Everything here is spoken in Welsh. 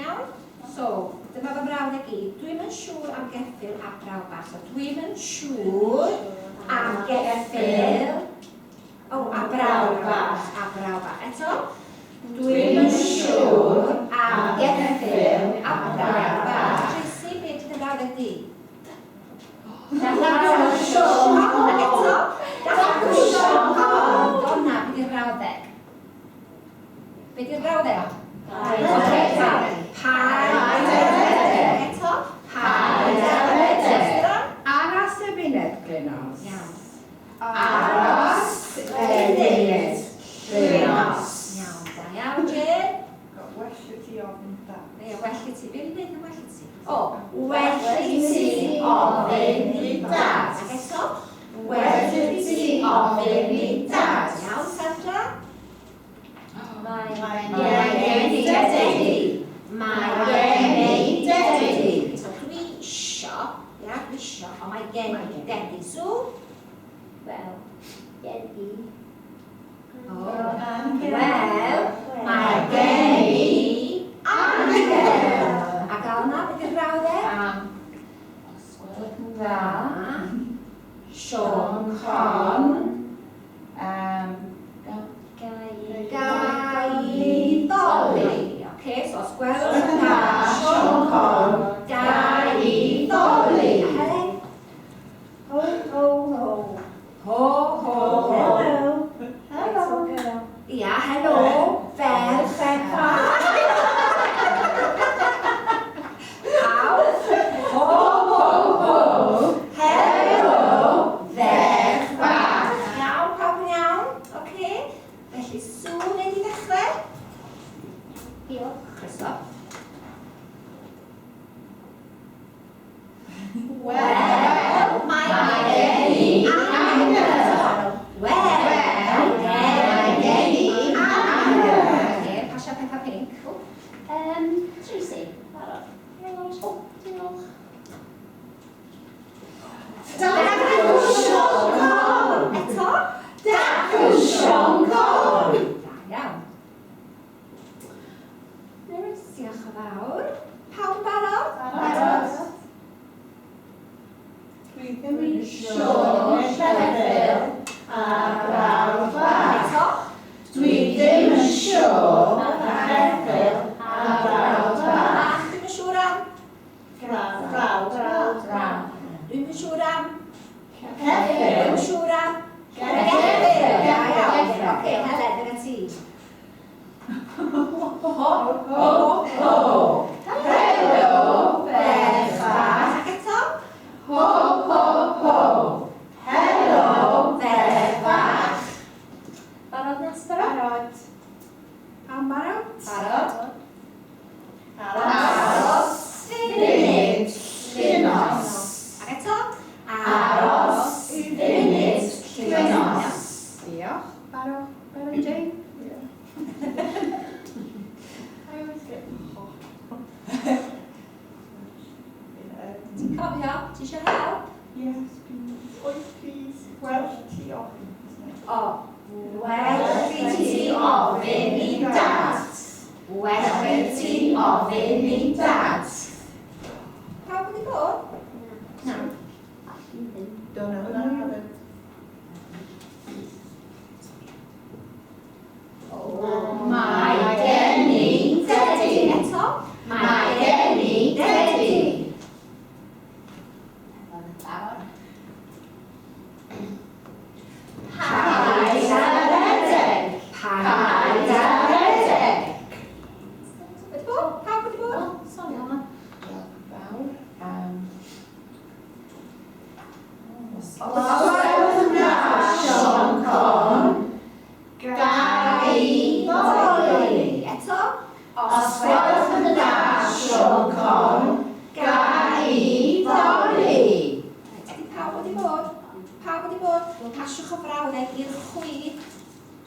Iawn? So, dyma fy brawddeg i. Dwi'm yn siŵr am geffyl a braw bach. So, dwi'm yn siŵr am geffyl a braw bach. Eto? Dwi'm yn siŵr am geffyl a braw bach. Tracy, beth ydy'n brawddeg di? Dacw Sion Con. Eto? Dacw Sion Con. Donna, beth yw'r brawddeg? Beth yw'r brawddeg? Paid eto? Paid aros y funud glynos. Aros y funud glynos. Iawn, da iawn, Jyn. Well i ti ofyn da. Well i ti, beth yw'n well i ti? O, well i ti ofyn i dad. Ac eto? Well i ti ofyn i dad. Iawn, Sandra? Mae gen i dedi. Mae gen i dedi. So dwi isio, ond mae gen i dedi. So, wel, gen i. Wel, mae gen i angel. Ac alna, beth yw'r brawddeg? Osgwyd yn dda. Sion Con. Ddoli. Okay, so os gwelwch yn dda, Sion Con, gai ddoli. Helen? Ho, ho, ho. Ho, ho, ho. Hello. Hello. Ia, hello. Ferch effa. Aw. Ho, ho, ho. Hello. Ferch fach. Iawn, pawb yn iawn? Okay. Felly, sŵn neu di ddechrau? Diolch. Croeso. Wel, mae gen i angel. Wel, mae gen i angel. Oce, pasio pethau pink. Tracy, barod. Diolch. Dacw Sion Con. Eto? Dacw Sion Con. Da iawn. Diolch yn fawr. Pawb barod? Barod. Dwi ddim yn siŵr llefydd a braw bach. Eto? Dwi ddim yn siŵr llefydd a braw bach. Dwi'n yn siŵr am? Braw. Dwi'n yn siŵr am? Llefydd. Dwi'n siŵr am? Llefydd. Da iawn. Oce, Helen, dyna ti. Ho. Helo, ferch fach. Ac eto? Ho. Helo, ferch fach. Barod nes, barod? Am barod? Barod. Aros, funud, glynos. Ac eto? Aros, funud, glynos. Diolch. Barod Jane? I always get Ti'n cofio? Ti eisiau help? Yes, please. Oes, please. Well, ti ofyn. O, wel ti ofyn i dad. Wel ti ofyn i dad. Pawb wedi bod? Na. Don't know. Mae gen i dedi. Eto? Mae gen i dedi. Paid â redeg. Paid â redeg. Wedi bod? Pawb wedi bod? Sori, Alma. Os gwelwch yn dda, Sion Con, gai ddoli. Eto? Os gwelwch yn dda, Sion Con, gai ddoli. Ydy pawb wedi bod? Pawb wedi bod? Pasiwch o frawddeg i'r chwith